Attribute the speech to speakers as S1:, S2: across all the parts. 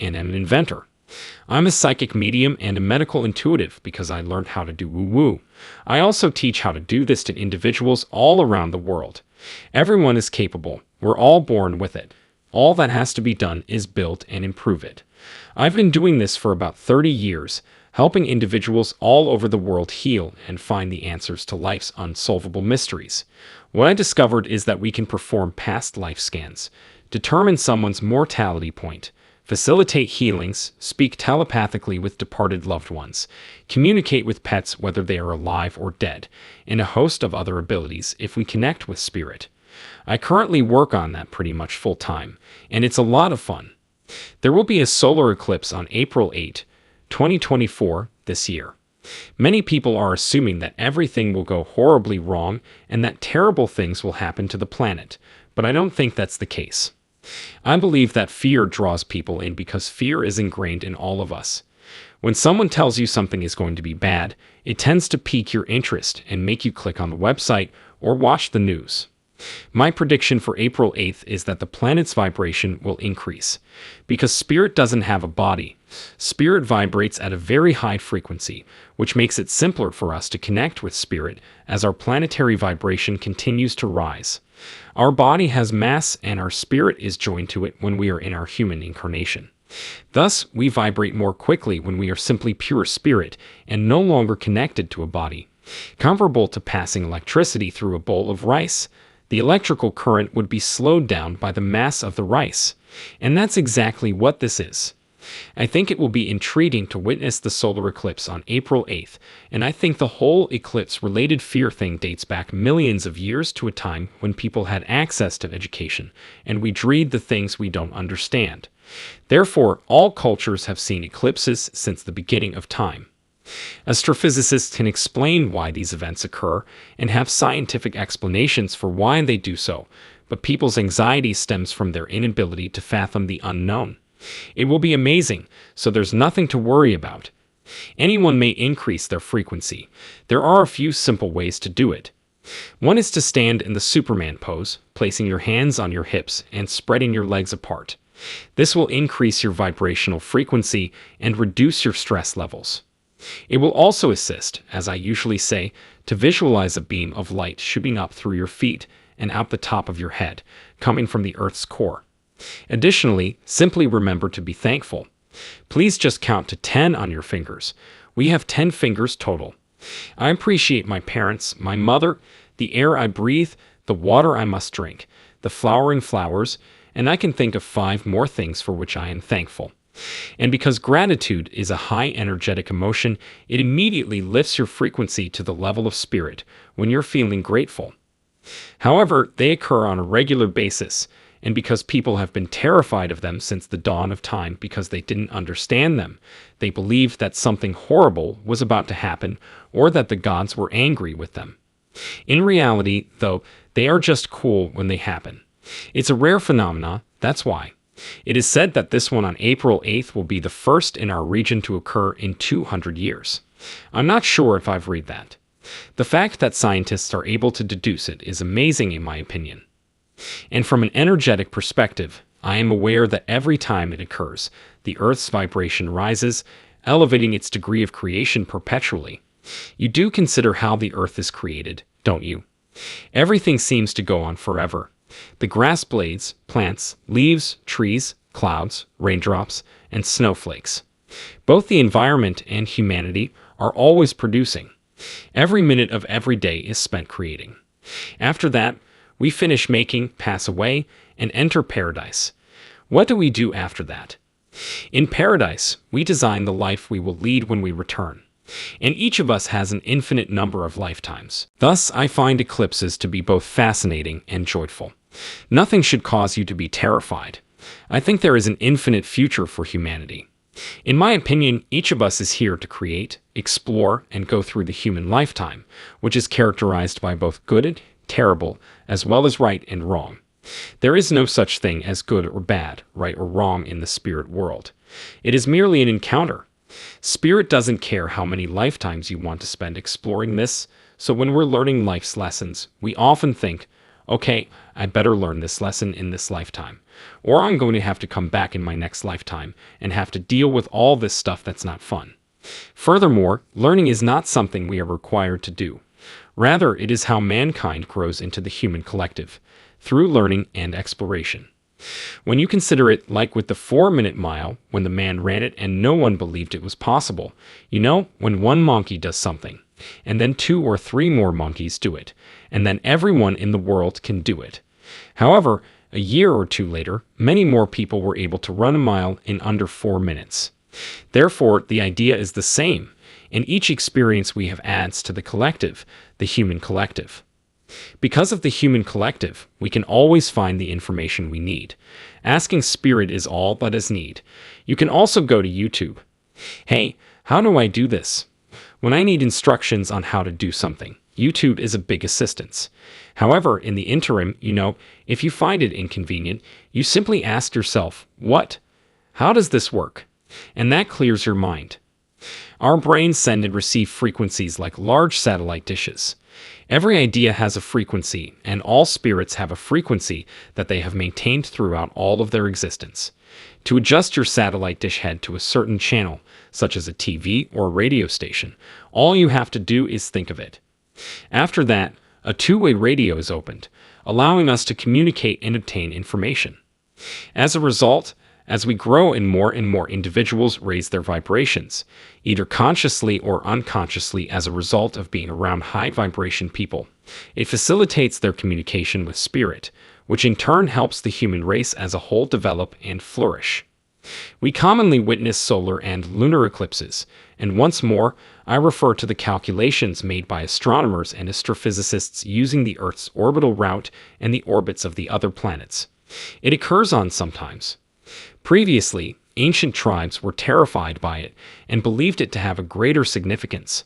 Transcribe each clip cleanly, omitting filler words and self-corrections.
S1: and an inventor. I'm a psychic medium and a medical intuitive because I learned how to do woo-woo. I also teach how to do this to individuals all around the world. Everyone is capable. We're all born with it. All that has to be done is build and improve it. I've been doing this for about 30 years, helping individuals all over the world heal and find the answers to life's unsolvable mysteries. What I discovered is that we can perform past life scans, determine someone's mortality point, facilitate healings, speak telepathically with departed loved ones, communicate with pets whether they are alive or dead, and a host of other abilities if we connect with spirit. I currently work on that pretty much full time, and it's a lot of fun. There will be a solar eclipse on April 8, 2024, this year. Many people are assuming that everything will go horribly wrong and that terrible things will happen to the planet, but I don't think that's the case. I believe that fear draws people in because fear is ingrained in all of us. When someone tells you something is going to be bad, it tends to pique your interest and make you click on the website or watch the news. My prediction for April 8th is that the planet's vibration will increase. Because spirit doesn't have a body, spirit vibrates at a very high frequency, which makes it simpler for us to connect with spirit as our planetary vibration continues to rise. Our body has mass and our spirit is joined to it when we are in our human incarnation. Thus, we vibrate more quickly when we are simply pure spirit and no longer connected to a body. Comparable to passing electricity through a bowl of rice, the electrical current would be slowed down by the mass of the rice. And that's exactly what this is. I think it will be intriguing to witness the solar eclipse on April 8th, and I think the whole eclipse-related fear thing dates back millions of years to a time when people had access to education, and we dread the things we don't understand. Therefore, all cultures have seen eclipses since the beginning of time. Astrophysicists can explain why these events occur and have scientific explanations for why they do so, but people's anxiety stems from their inability to fathom the unknown. It will be amazing, so there's nothing to worry about. Anyone may increase their frequency. There are a few simple ways to do it. One is to stand in the Superman pose, placing your hands on your hips and spreading your legs apart. This will increase your vibrational frequency and reduce your stress levels. It will also assist, as I usually say, to visualize a beam of light shooting up through your feet and out the top of your head, coming from the Earth's core. Additionally, simply remember to be thankful. Please just count to 10 on your fingers. We have 10 fingers total. I appreciate my parents, my mother, the air I breathe, the water I must drink, the flowering flowers, and I can think of 5 more things for which I am thankful. And because gratitude is a high energetic emotion, it immediately lifts your frequency to the level of spirit when you're feeling grateful. However, they occur on a regular basis, and because people have been terrified of them since the dawn of time because they didn't understand them, they believed that something horrible was about to happen or that the gods were angry with them. In reality, though, they are just cool when they happen. It's a rare phenomenon, that's why. It is said that this one on April 8th will be the first in our region to occur in 200 years. I'm not sure if I've read that. The fact that scientists are able to deduce it is amazing in my opinion. And from an energetic perspective, I am aware that every time it occurs, the Earth's vibration rises, elevating its degree of creation perpetually. You do consider how the Earth is created, don't you? Everything seems to go on forever. The grass blades, plants, leaves, trees, clouds, raindrops, and snowflakes. Both the environment and humanity are always producing. Every minute of every day is spent creating. After that, we finish making, pass away, and enter paradise. What do we do after that? In paradise, we design the life we will lead when we return. And each of us has an infinite number of lifetimes. Thus, I find eclipses to be both fascinating and joyful. Nothing should cause you to be terrified. I think there is an infinite future for humanity. In my opinion, each of us is here to create, explore, and go through the human lifetime, which is characterized by both good and terrible, as well as right and wrong. There is no such thing as good or bad, right or wrong in the spirit world. It is merely an encounter. Spirit doesn't care how many lifetimes you want to spend exploring this, so when we're learning life's lessons, we often think, okay, I better learn this lesson in this lifetime. or I'm going to have to come back in my next lifetime and have to deal with all this stuff that's not fun. Furthermore, learning is not something we are required to do. Rather, it is how mankind grows into the human collective, through learning and exploration. When you consider it like with the 4-minute mile, when the man ran it and no one believed it was possible, when one monkey does something, and then 2 or 3 more monkeys do it, and then everyone in the world can do it. However, a year or 2 later, many more people were able to run a mile in under 4 minutes. Therefore, the idea is the same, and each experience we have adds to the collective, the human collective. Because of the human collective, we can always find the information we need. Asking Spirit is all that is need. You can also go to YouTube. Hey, how do I do this? When I need instructions on how to do something, YouTube is a big assistance. However, in the interim, if you find it inconvenient, you simply ask yourself, what? How does this work? And that clears your mind. Our brains send and receive frequencies like large satellite dishes. Every idea has a frequency, and all spirits have a frequency that they have maintained throughout all of their existence. To adjust your satellite dish head to a certain channel, such as a TV or radio station, all you have to do is think of it. After that, a two-way radio is opened, allowing us to communicate and obtain information. As a result, as we grow and more individuals raise their vibrations, either consciously or unconsciously as a result of being around high vibration people, it facilitates their communication with spirit, which in turn helps the human race as a whole develop and flourish. We commonly witness solar and lunar eclipses, and once more, I refer to the calculations made by astronomers and astrophysicists using the Earth's orbital route and the orbits of the other planets. It occurs on sometimes. Previously, ancient tribes were terrified by it and believed it to have a greater significance.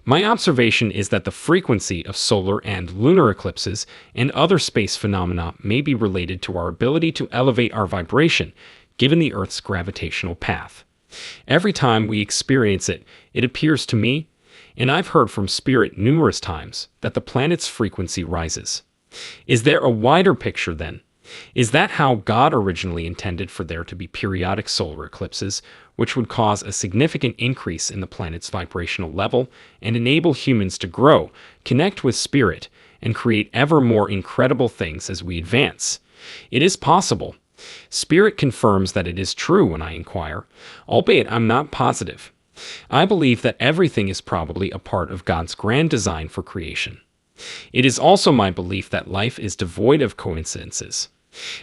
S1: My observation is that the frequency of solar and lunar eclipses and other space phenomena may be related to our ability to elevate our vibration, given the Earth's gravitational path. Every time we experience it, it appears to me, and I've heard from Spirit numerous times, that the planet's frequency rises. Is there a wider picture then? Is that how God originally intended for there to be periodic solar eclipses, which would cause a significant increase in the planet's vibrational level and enable humans to grow, connect with Spirit, and create ever more incredible things as we advance? It is possible. Spirit confirms that it is true when I inquire, albeit I'm not positive. I believe that everything is probably a part of God's grand design for creation. It is also my belief that life is devoid of coincidences.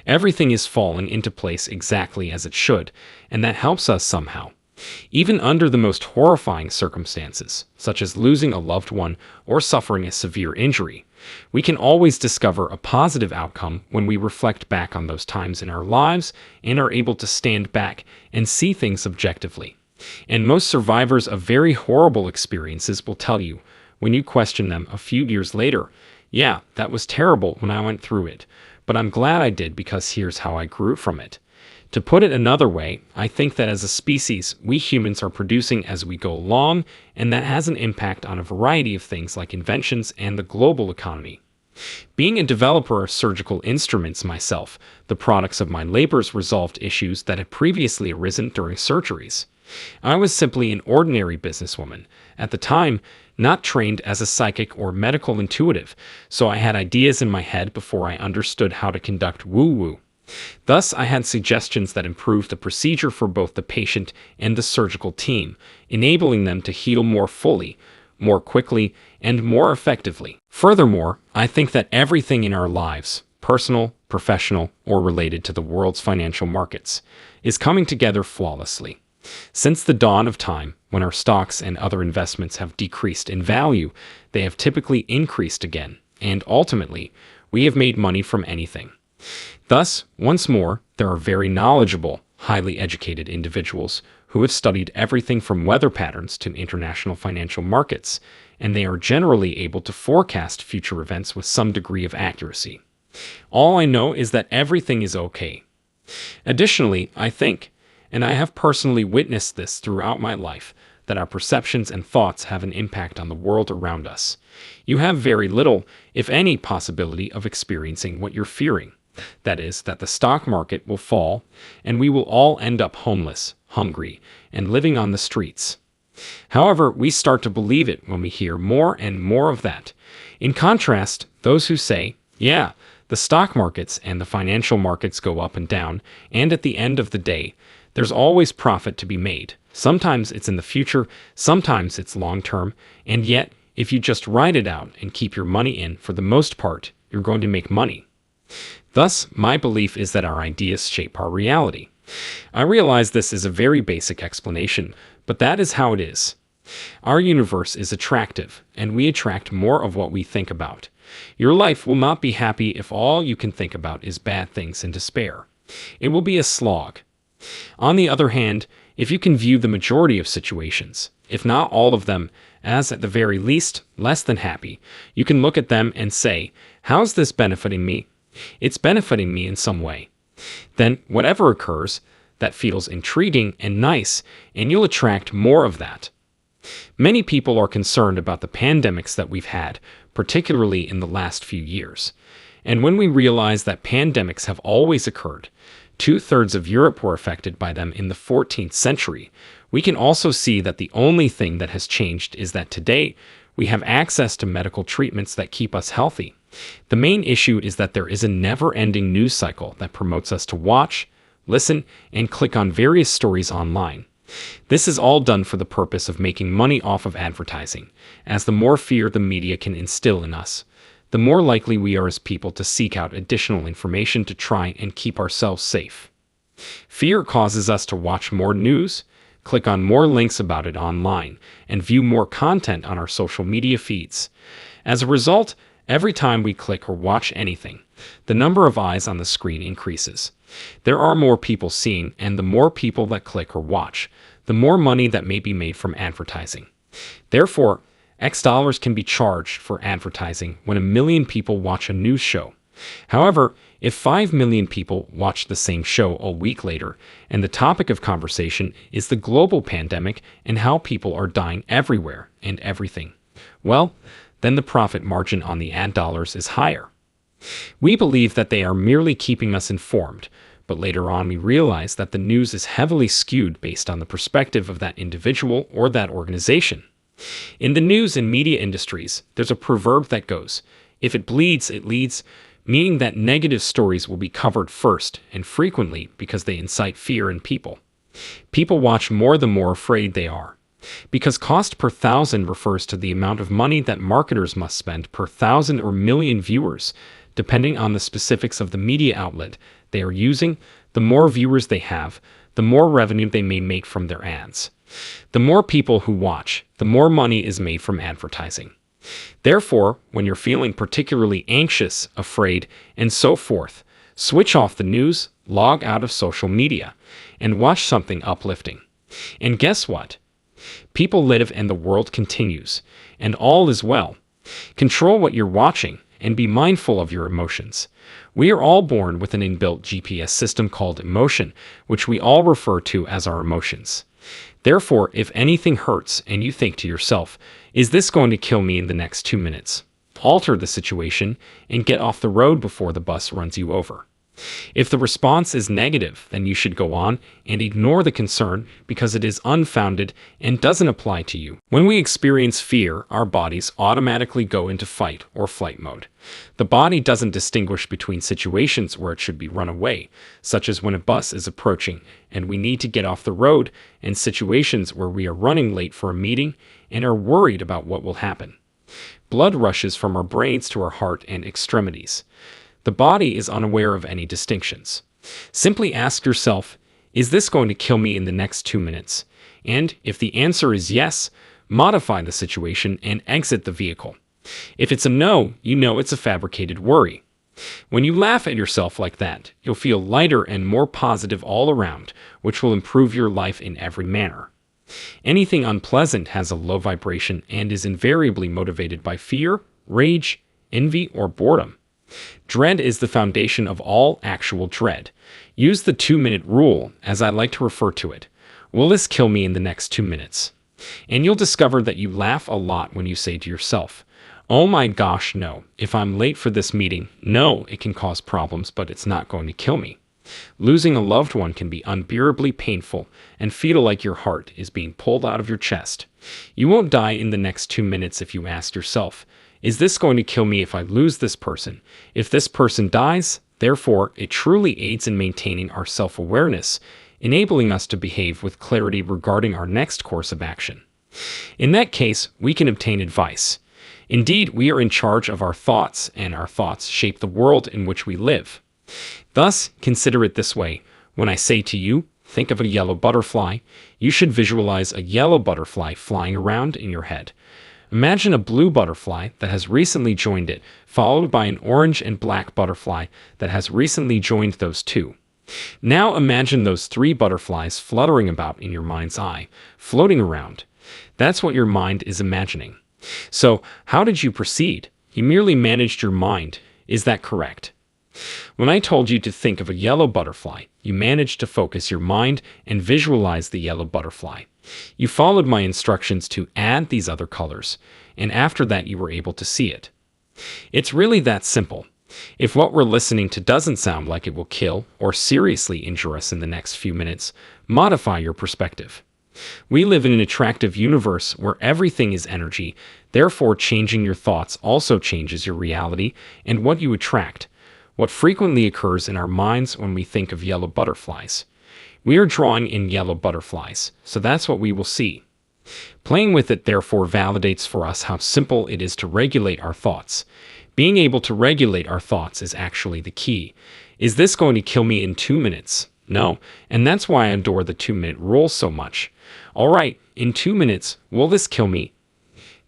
S1: Everything is falling into place exactly as it should, and that helps us somehow. Even under the most horrifying circumstances, such as losing a loved one or suffering a severe injury, we can always discover a positive outcome when we reflect back on those times in our lives and are able to stand back and see things objectively. And most survivors of very horrible experiences will tell you, when you question them a few years later, yeah, that was terrible when I went through it, but I'm glad I did because here's how I grew from it. To put it another way, I think that as a species, we humans are producing as we go along, and that has an impact on a variety of things like inventions and the global economy. Being a developer of surgical instruments myself, the products of my labors resolved issues that had previously arisen during surgeries. I was simply an ordinary businesswoman, at the time, not trained as a psychic or medical intuitive, so I had ideas in my head before I understood how to conduct woo-woo. Thus, I had suggestions that improved the procedure for both the patient and the surgical team, enabling them to heal more fully, more quickly, and more effectively. Furthermore, I think that everything in our lives, personal, professional, or related to the world's financial markets, is coming together flawlessly. Since the dawn of time, when our stocks and other investments have decreased in value, they have typically increased again, and ultimately, we have made money from anything. Thus, once more, there are very knowledgeable, highly educated individuals who have studied everything from weather patterns to international financial markets, and they are generally able to forecast future events with some degree of accuracy. All I know is that everything is okay. Additionally, I think, and I have personally witnessed this throughout my life, that our perceptions and thoughts have an impact on the world around us. You have very little, if any, possibility of experiencing what you're fearing. That is, that the stock market will fall, and we will all end up homeless, hungry, and living on the streets. However, we start to believe it when we hear more and more of that. In contrast, those who say, yeah, the stock markets and the financial markets go up and down, and at the end of the day, there's always profit to be made. Sometimes it's in the future, sometimes it's long term, and yet, if you just ride it out and keep your money in, for the most part, you're going to make money. Thus, my belief is that our ideas shape our reality. I realize this is a very basic explanation, but that is how it is. Our universe is attractive, and we attract more of what we think about. Your life will not be happy if all you can think about is bad things and despair. It will be a slog. On the other hand, if you can view the majority of situations, if not all of them, as at the very least less than happy, you can look at them and say, how's this benefiting me? It's benefiting me in some way. Then whatever occurs, that feels intriguing and nice, and you'll attract more of that. Many people are concerned about the pandemics that we've had, particularly in the last few years. And when we realize that pandemics have always occurred, 2/3 of Europe were affected by them in the 14th century, we can also see that the only thing that has changed is that today we have access to medical treatments that keep us healthy. The main issue is that there is a never-ending news cycle that promotes us to watch, listen, and click on various stories online. This is all done for the purpose of making money off of advertising, as the more fear the media can instill in us, the more likely we are as people to seek out additional information to try and keep ourselves safe. Fear causes us to watch more news, click on more links about it online, and view more content on our social media feeds. As a result, every time we click or watch anything, the number of eyes on the screen increases. There are more people seeing, and the more people that click or watch, the more money that may be made from advertising. Therefore, X dollars can be charged for advertising when 1 million people watch a news show. However, if 5 million people watch the same show a week later, and the topic of conversation is the global pandemic and how people are dying everywhere and everything, well, then the profit margin on the ad dollars is higher. We believe that they are merely keeping us informed, but later on we realize that the news is heavily skewed based on the perspective of that individual or that organization. In the news and media industries, there's a proverb that goes, if it bleeds, it leads, meaning that negative stories will be covered first and frequently because they incite fear in people. People watch more the more afraid they are. Because cost per thousand refers to the amount of money that marketers must spend per thousand or million viewers, depending on the specifics of the media outlet they are using. The more viewers they have, the more revenue they may make from their ads. The more people who watch, the more money is made from advertising. Therefore, when you're feeling particularly anxious, afraid, and so forth, switch off the news, log out of social media, and watch something uplifting. And guess what? People live and the world continues, and all is well. Control what you're watching and be mindful of your emotions. We are all born with an inbuilt GPS system called emotion, which we all refer to as our emotions. Therefore, if anything hurts and you think to yourself, is this going to kill me in the next 2 minutes? Alter the situation and get off the road before the bus runs you over. If the response is negative, then you should go on and ignore the concern because it is unfounded and doesn't apply to you. When we experience fear, our bodies automatically go into fight or flight mode. The body doesn't distinguish between situations where it should be run away, such as when a bus is approaching and we need to get off the road, and situations where we are running late for a meeting and are worried about what will happen. Blood rushes from our brains to our heart and extremities. The body is unaware of any distinctions. Simply ask yourself, is this going to kill me in the next 2 minutes? And if the answer is yes, modify the situation and exit the vehicle. If it's a no, you know it's a fabricated worry. When you laugh at yourself like that, you'll feel lighter and more positive all around, which will improve your life in every manner. Anything unpleasant has a low vibration and is invariably motivated by fear, rage, envy, or boredom. Dread is the foundation of all actual dread. Use the 2-minute rule, as I like to refer to it. Will this kill me in the next 2 minutes? And you'll discover that you laugh a lot when you say to yourself, Oh my gosh, no. If I'm late for this meeting, no, it can cause problems, but it's not going to kill me. Losing a loved one can be unbearably painful and feel like your heart is being pulled out of your chest. You won't die in the next 2 minutes if you ask yourself, is this going to kill me if I lose this person? If this person dies, therefore, it truly aids in maintaining our self-awareness, enabling us to behave with clarity regarding our next course of action. In that case, we can obtain advice. Indeed, we are in charge of our thoughts, and our thoughts shape the world in which we live. Thus, consider it this way. When I say to you, think of a yellow butterfly, you should visualize a yellow butterfly flying around in your head. Imagine a blue butterfly that has recently joined it, followed by an orange and black butterfly that has recently joined those two. Now imagine those three butterflies fluttering about in your mind's eye, floating around. That's what your mind is imagining. So, how did you proceed? You merely managed your mind. Is that correct? When I told you to think of a yellow butterfly, you managed to focus your mind and visualize the yellow butterfly. You followed my instructions to add these other colors, and after that you were able to see it. It's really that simple. If what we're listening to doesn't sound like it will kill or seriously injure us in the next few minutes, modify your perspective. We live in an attractive universe where everything is energy, therefore changing your thoughts also changes your reality and what you attract. What frequently occurs in our minds when we think of yellow butterflies. We are drawing in yellow butterflies, so that's what we will see. Playing with it therefore validates for us how simple it is to regulate our thoughts. Being able to regulate our thoughts is actually the key. Is this going to kill me in 2 minutes? No, and that's why I adore the 2-minute rule so much. Alright, in 2 minutes, will this kill me?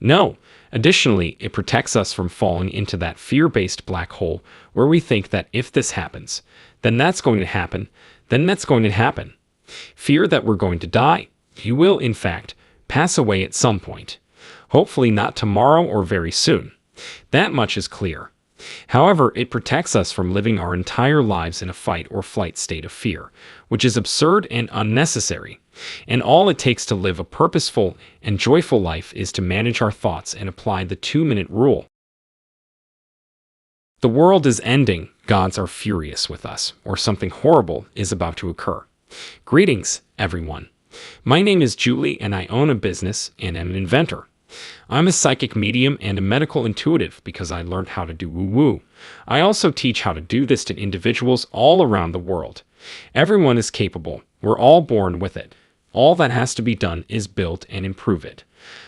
S1: No. Additionally, it protects us from falling into that fear-based black hole where we think that if this happens, then that's going to happen, then that's going to happen. Fear that we're going to die. You will, in fact, pass away at some point. Hopefully not tomorrow or very soon. That much is clear. However, it protects us from living our entire lives in a fight or flight state of fear, which is absurd and unnecessary. And all it takes to live a purposeful and joyful life is to manage our thoughts and apply the 2-minute rule. The world is ending, gods are furious with us, or something horrible is about to occur. Greetings, everyone. My name is Julie and I own a business and am an inventor. I'm a psychic medium and a medical intuitive because I learned how to do woo-woo. I also teach how to do this to individuals all around the world. Everyone is capable. We're all born with it. All that has to be done is build and improve it.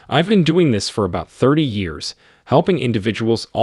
S1: I've been doing this for about 30 years, helping individuals all